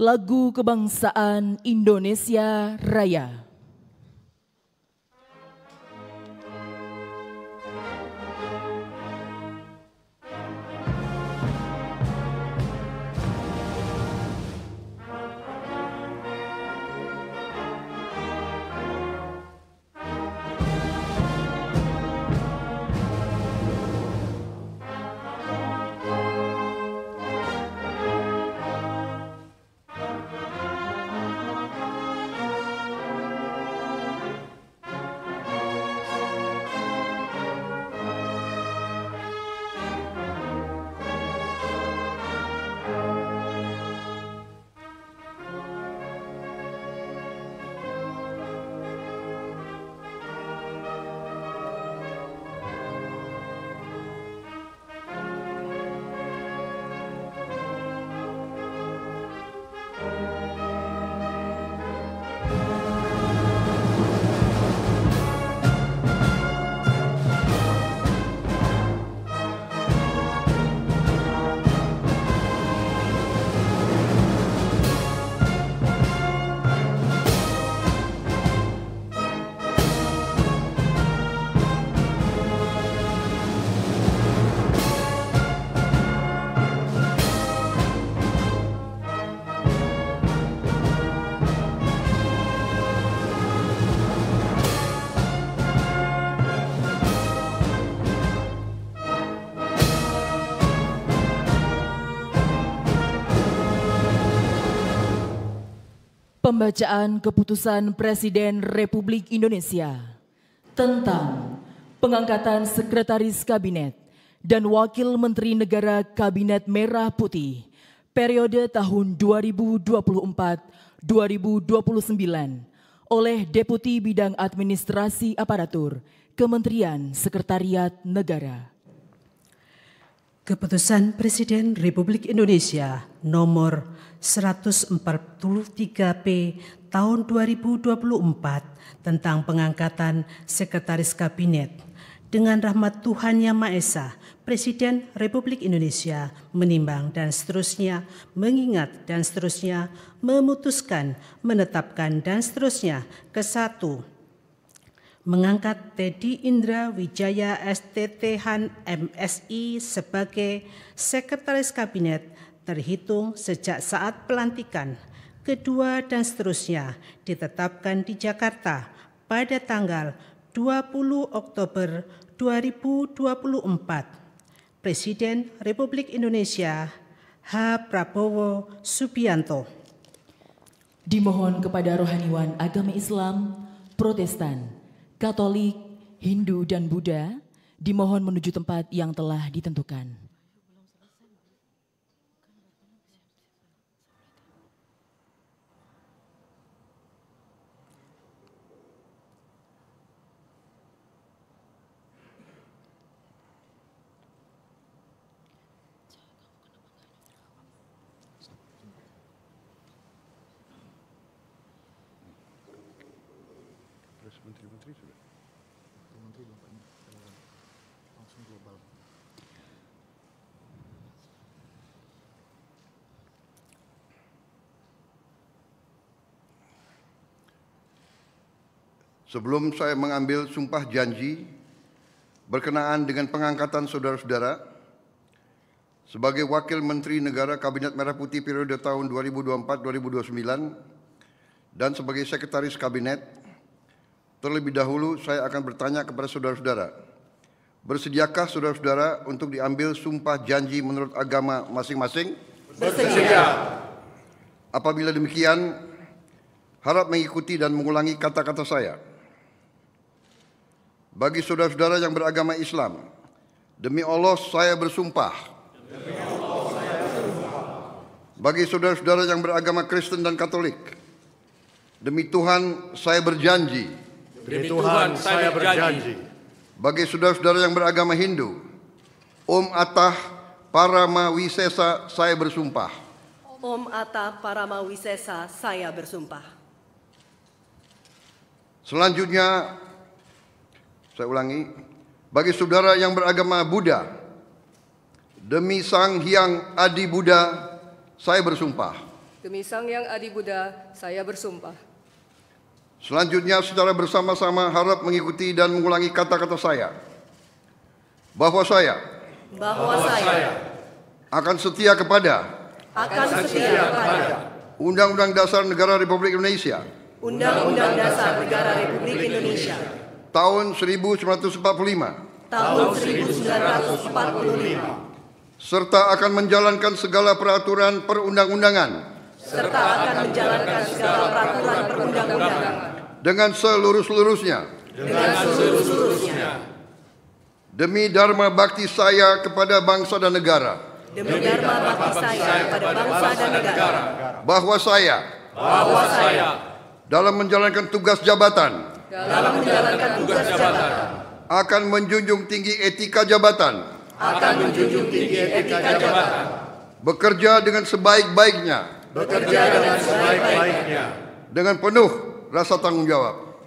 Lagu Kebangsaan Indonesia Raya. Pembacaan Keputusan Presiden Republik Indonesia tentang pengangkatan Sekretaris Kabinet dan Wakil Menteri Negara Kabinet Merah Putih periode tahun 2024-2029 oleh Deputi Bidang Administrasi Aparatur Kementerian Sekretariat Negara. Keputusan Presiden Republik Indonesia nomor 143P tahun 2024 tentang pengangkatan Sekretaris Kabinet. Dengan rahmat Tuhan Yang Maha Esa, Presiden Republik Indonesia menimbang dan seterusnya, mengingat dan seterusnya, memutuskan, menetapkan dan seterusnya. Ke-1, mengangkat Teddy Indra Wijaya STThan MSI sebagai Sekretaris Kabinet terhitung sejak saat pelantikan. Kedua dan seterusnya ditetapkan di Jakarta pada tanggal 20 Oktober 2024. Presiden Republik Indonesia H. Prabowo Subianto. Dimohon kepada rohaniwan agama Islam, Protestan, Katolik, Hindu, dan Buddha, dimohon menuju tempat yang telah ditentukan. Menteri sudah. Menteri langsung global. Sebelum saya mengambil sumpah janji berkenaan dengan pengangkatan saudara-saudara sebagai Wakil Menteri Negara Kabinet Merah Putih periode tahun 2024-2029 dan sebagai Sekretaris Kabinet, terlebih dahulu saya akan bertanya kepada saudara-saudara, bersediakah saudara-saudara untuk diambil sumpah janji menurut agama masing-masing? Bersedia. Apabila demikian, harap mengikuti dan mengulangi kata-kata saya. Bagi saudara-saudara yang beragama Islam, demi Allah saya bersumpah. Demi Allah saya bersumpah. Bagi saudara-saudara yang beragama Kristen dan Katolik, demi Tuhan saya berjanji. Demi Tuhan saya berjanji. Bagi saudara-saudara yang beragama Hindu, Om Atah Paramawisesa saya bersumpah. Om Atah Paramawisesa saya bersumpah. Selanjutnya, saya ulangi, bagi saudara yang beragama Buddha, demi Sang Hyang Adi Buddha saya bersumpah. Demi Sang Hyang Adi Buddha, saya bersumpah. Selanjutnya, secara bersama-sama harap mengikuti dan mengulangi kata-kata saya. Bahwa saya akan setia kepada Undang-Undang Dasar Negara Republik Indonesia Undang-Undang Dasar Negara Republik Indonesia tahun 1945 serta akan menjalankan segala peraturan perundang-undangan dengan seluruh-seluruhnya demi dharma bakti saya kepada bangsa dan negara. Bahwa saya dalam menjalankan tugas jabatan akan menjunjung tinggi etika jabatan, bekerja dengan sebaik-baiknya, dengan penuh rasa tanggung jawab.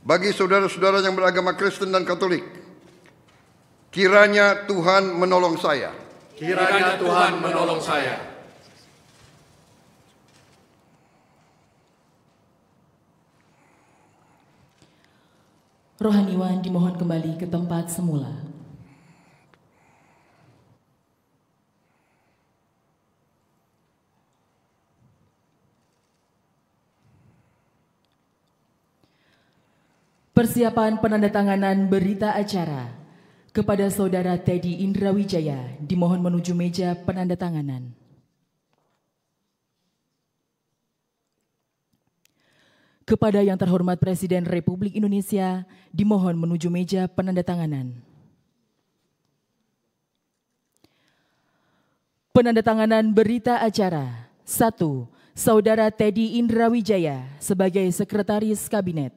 Bagi saudara-saudara yang beragama Kristen dan Katolik, kiranya Tuhan menolong saya. Rohaniwan dimohon kembali ke tempat semula. Persiapan penandatanganan berita acara kepada Saudara Teddy Indrawijaya dimohon menuju meja penandatanganan. Kepada yang terhormat Presiden Republik Indonesia dimohon menuju meja penandatanganan. Penandatanganan berita acara. 1. Saudara Teddy Indrawijaya sebagai Sekretaris Kabinet.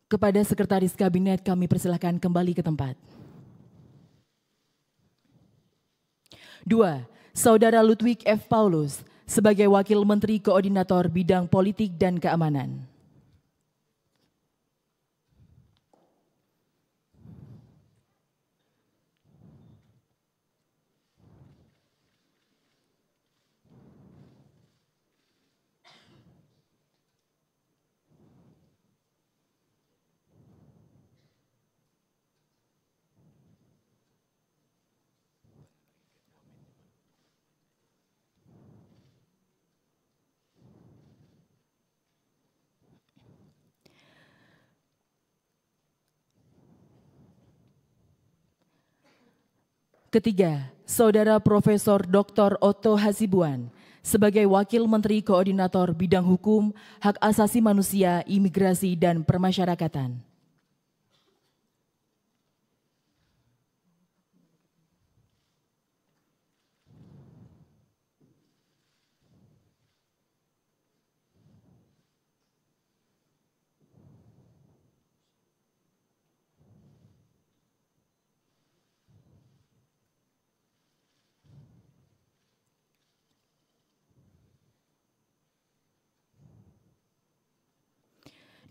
Kepada Sekretaris Kabinet kami persilahkan kembali ke tempat. 2. Saudara Ludwig F. Paulus sebagai Wakil Menteri Koordinator Bidang Politik dan Keamanan. Ketiga, Saudara Profesor Dr. Otto Hasibuan sebagai Wakil Menteri Koordinator Bidang Hukum, Hak Asasi Manusia, Imigrasi, dan Permasyarakatan.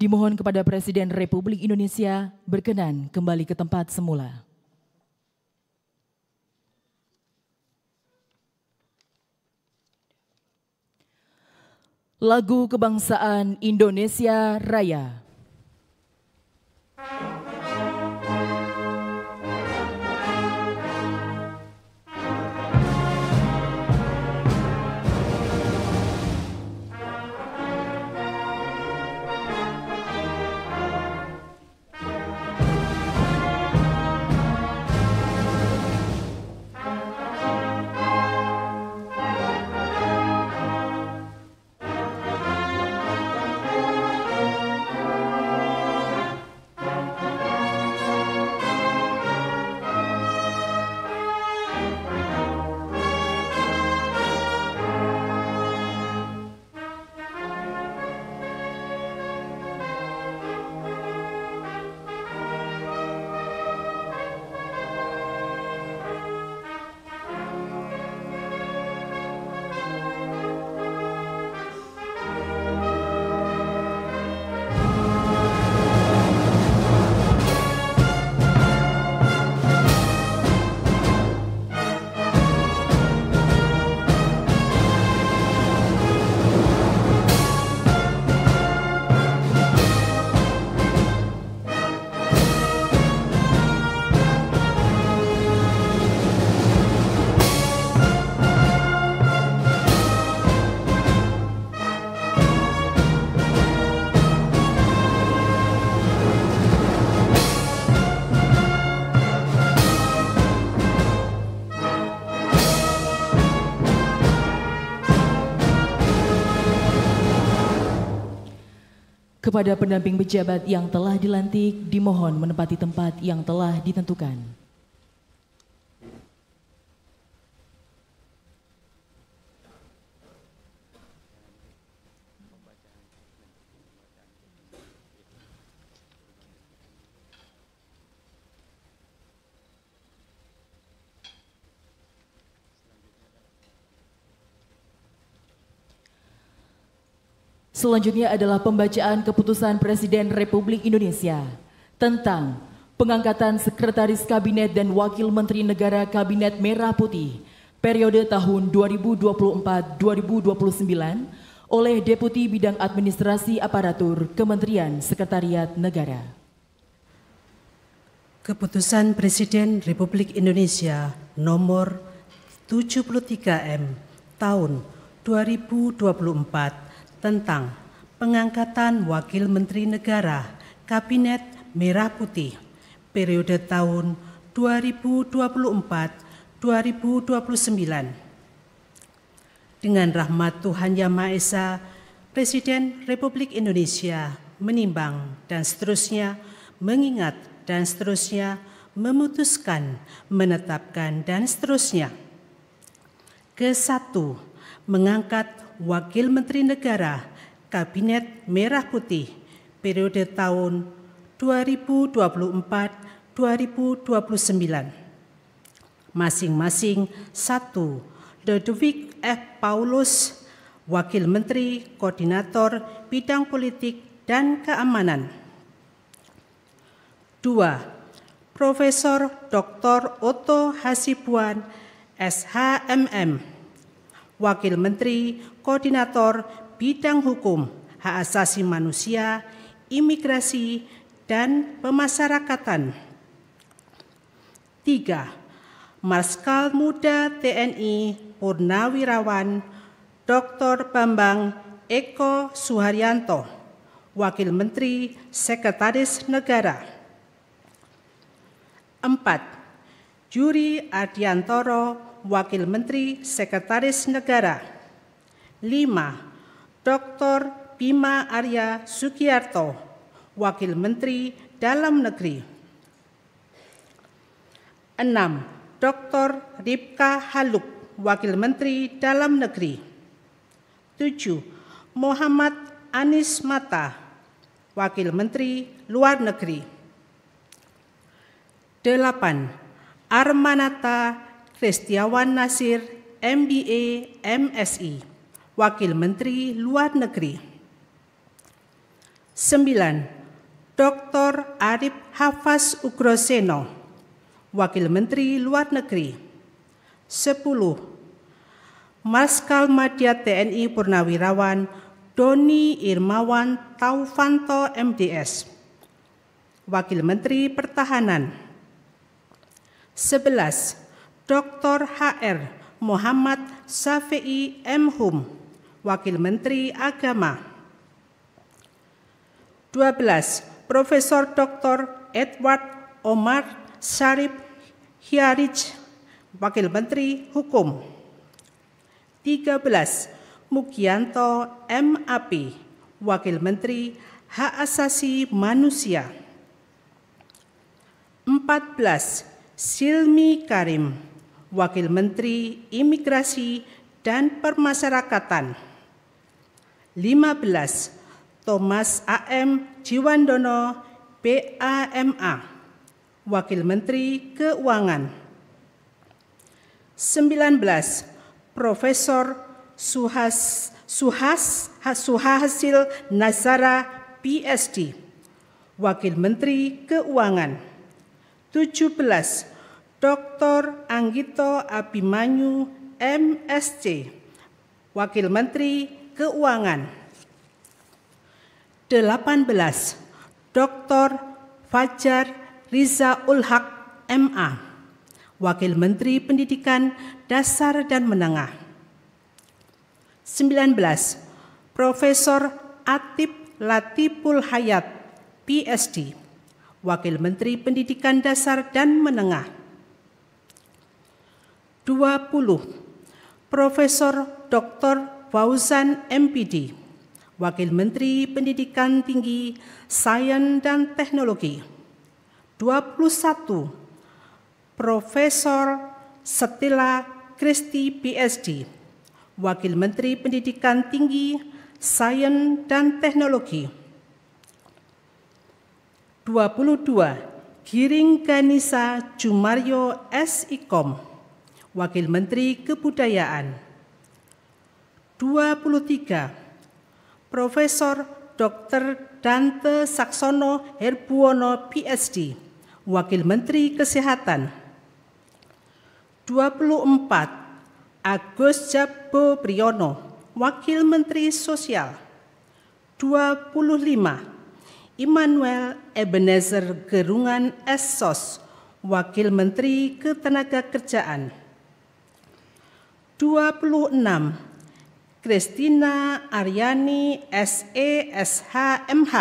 Dimohon kepada Presiden Republik Indonesia berkenan kembali ke tempat semula. Lagu Kebangsaan Indonesia Raya. Kepada pendamping pejabat yang telah dilantik, dimohon menempati tempat yang telah ditentukan. Selanjutnya adalah pembacaan keputusan Presiden Republik Indonesia tentang pengangkatan Sekretaris Kabinet dan Wakil Menteri Negara Kabinet Merah Putih periode tahun 2024-2029 oleh Deputi Bidang Administrasi Aparatur Kementerian Sekretariat Negara. Keputusan Presiden Republik Indonesia nomor 73M tahun 2024 tentang pengangkatan Wakil Menteri Negara Kabinet Merah Putih periode tahun 2024-2029. Dengan rahmat Tuhan Yang Maha Esa, Presiden Republik Indonesia menimbang dan seterusnya mengingat dan seterusnya memutuskan, menetapkan dan seterusnya. Ke-1, mengangkat Wakil Menteri Negara Kabinet Merah Putih periode tahun 2024-2029. Masing-masing 1. Dodovic F. Paulus, Wakil Menteri Koordinator Bidang Politik dan Keamanan. 2. Profesor Dr. Otto Hasibuan, SHMM, Wakil Menteri Koordinator Bidang Hukum, Hak Asasi Manusia, Imigrasi, dan Pemasyarakatan. 3. Marskal Muda TNI Purnawirawan Dr. Bambang Eko Suharyanto, Wakil Menteri Sekretaris Negara. 4. Juri Adiantoro, Wakil Menteri Sekretaris Negara. 5. Dr. Bima Arya Sugiarto, Wakil Menteri Dalam Negeri. 6. Dr. Ripka Haluk, Wakil Menteri Dalam Negeri. 7. Muhammad Anies Mata, Wakil Menteri Luar Negeri. 8. Armanata Kristiawan Nasir, MBA, MSI, Wakil Menteri Luar Negeri. 9. Dr. Arif Hafaz Ugroseno, Wakil Menteri Luar Negeri. 10. Marskal Madya TNI Purnawirawan Doni Irmawan Taufanto, MDS, Wakil Menteri Pertahanan. 11. Dr. HR Muhammad Syafi'i M. Hum, Wakil Menteri Agama. 12. Profesor Dr. Edward Omar Syarif Hiarij, Wakil Menteri Hukum. 13. Mugianto MAP, Wakil Menteri Hak Asasi Manusia. 14. Silmi Karim, Wakil Menteri Imigrasi dan Permasyarakatan. 15. Thomas A.M. Jiwandono, BAMA, Wakil Menteri Keuangan. 19. Profesor Suhasil Nazara, PSD, Wakil Menteri Keuangan. 17. Dr. Anggito Abimanyu, MSc, Wakil Menteri Keuangan. 18. Dr. Fajar Riza Ulhaq, MA, Wakil Menteri Pendidikan Dasar dan Menengah. 19. Profesor Atip Latiful Hayat, PSD, Wakil Menteri Pendidikan Dasar dan Menengah. 20. Profesor Dr. Fauzan MPD, Wakil Menteri Pendidikan Tinggi, Sains dan Teknologi. 21. Profesor Stella Christy, PhD, Wakil Menteri Pendidikan Tinggi, Sains dan Teknologi. 22. Giring Ganisa Jumario S.Ikom, Wakil Menteri Kebudayaan. 23. Profesor Dr. Dante Saksono Herbuwono, PhD, Wakil Menteri Kesehatan. 24. Agus Jabo Priyono, Wakil Menteri Sosial. 25. Immanuel Ebenezer Gerungan S.Sos, Wakil Menteri Ketenagakerjaan. 26. Christina Aryani S.E.Sh. M.H.,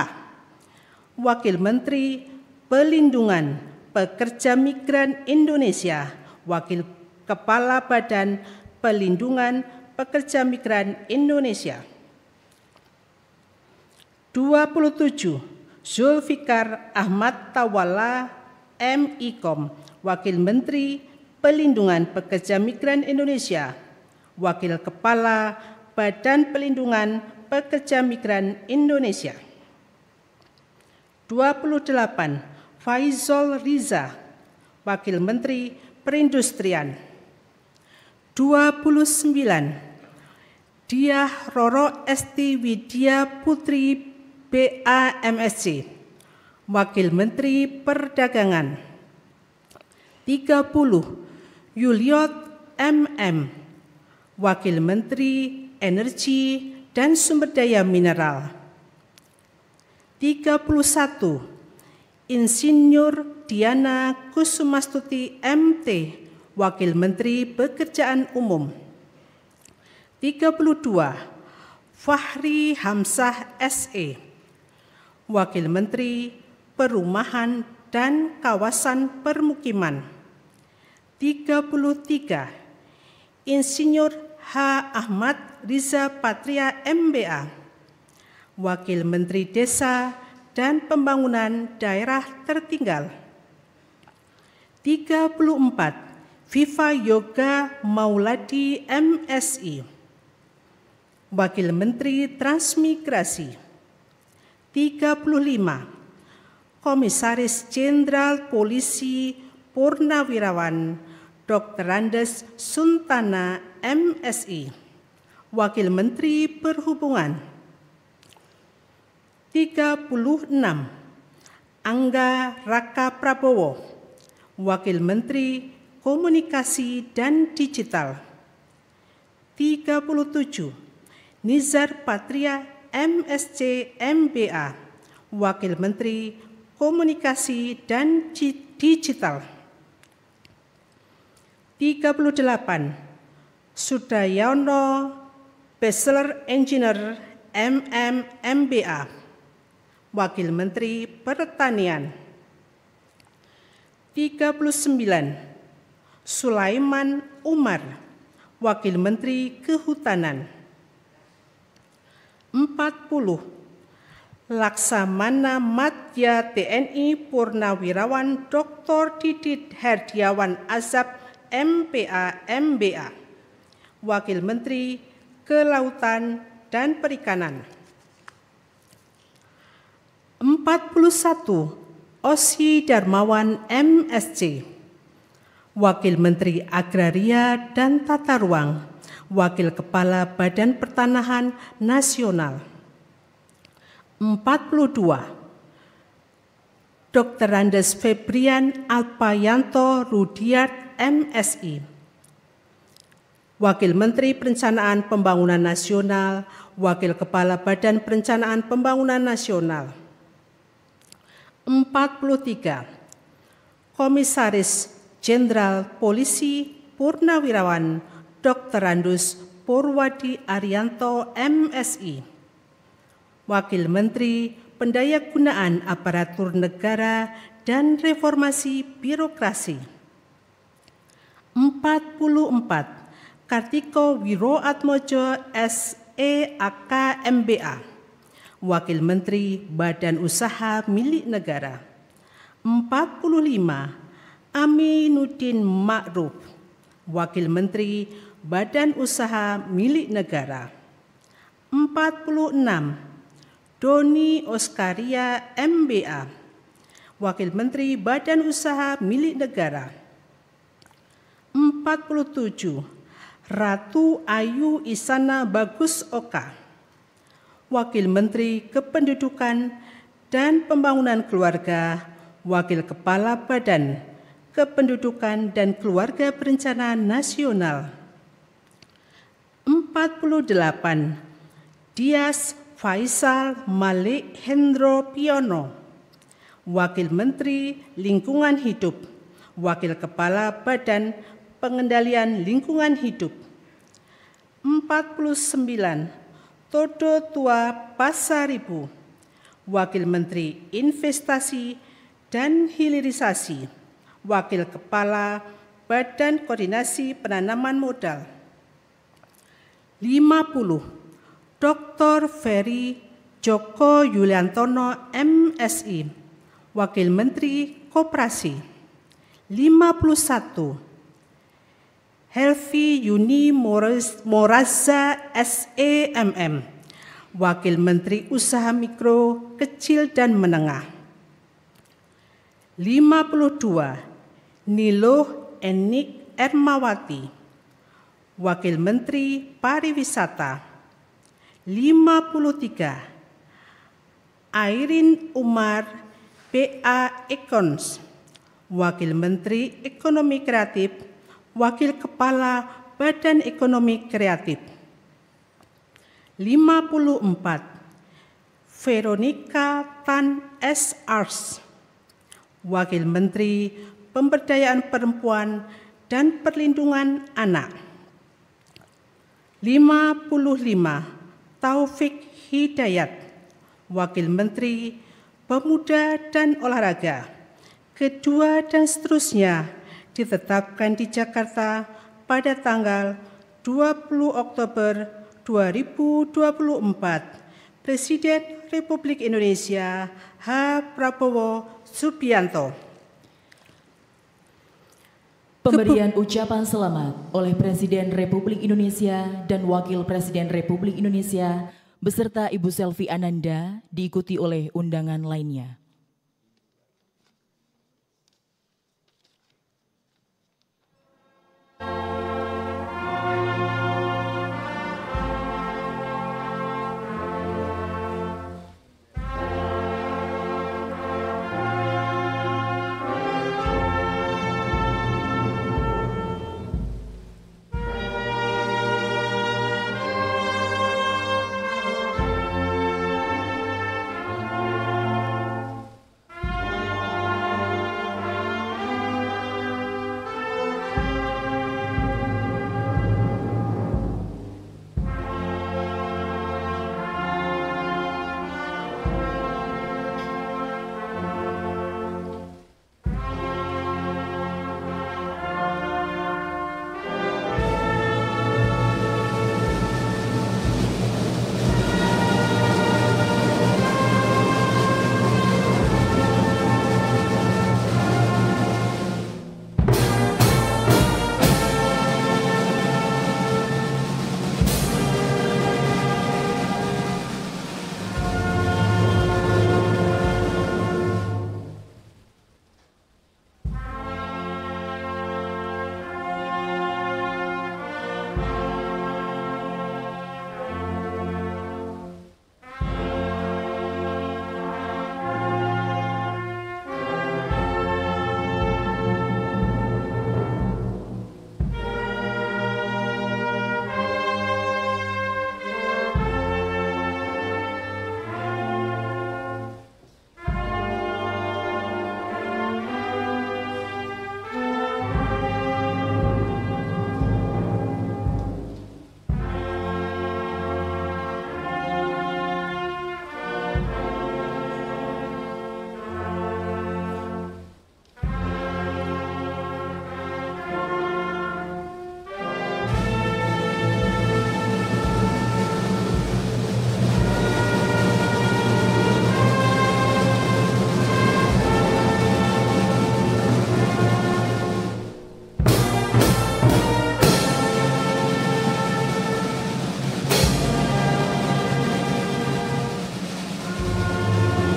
Wakil Menteri Pelindungan Pekerja Migran Indonesia, Wakil Kepala Badan Pelindungan Pekerja Migran Indonesia. 27. Zulfikar Ahmad Tawala M.Ikom, Wakil Menteri Pelindungan Pekerja Migran Indonesia, Wakil Kepala Badan Pelindungan Pekerja Migran Indonesia. 28. Faizol Riza, Wakil Menteri Perindustrian. 29. Diah Roro Esti Widya Putri BAMSC, Wakil Menteri Perdagangan. 30. Yuliot MM, Wakil Menteri Energi dan Sumber Daya Mineral. 31. Insinyur Diana Kusumastuti MT, Wakil Menteri Pekerjaan Umum. 32. Fahri Hamzah SE, Wakil Menteri Perumahan dan Kawasan Permukiman. 33. Insinyur H. Ahmad Riza Patria MBA, Wakil Menteri Desa dan Pembangunan Daerah Tertinggal. 34. Viva Yoga Mauladi MSI, Wakil Menteri Transmigrasi. 35. Komisaris Jenderal Polisi Purnawirawan Dr. Andes Suntana MSI, Wakil Menteri Perhubungan. 36. Angga Raka Prabowo, Wakil Menteri Komunikasi dan Digital. 37. Nizar Patria MSc MBA, Wakil Menteri Komunikasi dan Digital. 38. Sudayono Bachelor Engineer MM MBA, Wakil Menteri Pertanian. 39. Sulaiman Umar, Wakil Menteri Kehutanan. 40. Laksamana Madya TNI Purnawirawan Dr. Didit Herdiawan Azab MPA MBA, Wakil Menteri Kelautan dan Perikanan. 41. Ossi Darmawan MSc, Wakil Menteri Agraria dan Tata Ruang, Wakil Kepala Badan Pertanahan Nasional. 42. Dr. Andes Febrian Alpayanto Rudiat MSI, Wakil Menteri Perencanaan Pembangunan Nasional, Wakil Kepala Badan Perencanaan Pembangunan Nasional. 43. Komisaris Jenderal Polisi Purnawirawan Dr. Andus Purwadi Arianto MSI, Wakil Menteri Pendayagunaan Aparatur Negara dan Reformasi Birokrasi. 44. Kartiko Wiroatmojo SEAK MBA, Wakil Menteri Badan Usaha Milik Negara. 45, Aminuddin Ma'ruf, Wakil Menteri Badan Usaha Milik Negara. 46, Doni Oskaria MBA, Wakil Menteri Badan Usaha Milik Negara. 47, Ratu Ayu Isana Bagus Oka, Wakil Menteri Kependudukan dan Pembangunan Keluarga, Wakil Kepala Badan Kependudukan dan Keluarga Berencana Nasional. 48, Dias Faisal Malik Hendro Piono, Wakil Menteri Lingkungan Hidup, Wakil Kepala Badan Pengendalian Lingkungan Hidup. 49, Todo Tua Pasaribu, Wakil Menteri Investasi dan Hilirisasi, Wakil Kepala Badan Koordinasi Penanaman Modal. 50, Dr. Ferry Joko Yuliantono MSI, Wakil Menteri Koperasi. 51, Helvi Yuni Moraza SEMM, Wakil Menteri Usaha Mikro, Kecil dan Menengah. 52, Niluh Enik Ermawati, Wakil Menteri Pariwisata. 53, Airin Umar BA Ekons, Wakil Menteri Ekonomi Kreatif, Wakil Kepala Badan Ekonomi Kreatif. 54, Veronica Tan S. Ars, Wakil Menteri Pemberdayaan Perempuan dan Perlindungan Anak. 55, Taufik Hidayat, Wakil Menteri Pemuda dan Olahraga. Kedua dan seterusnya ditetapkan di Jakarta pada tanggal 20 Oktober 2024. Presiden Republik Indonesia H. Prabowo Subianto. Pemberian ucapan selamat oleh Presiden Republik Indonesia dan Wakil Presiden Republik Indonesia beserta Ibu Selvi Ananda diikuti oleh undangan lainnya.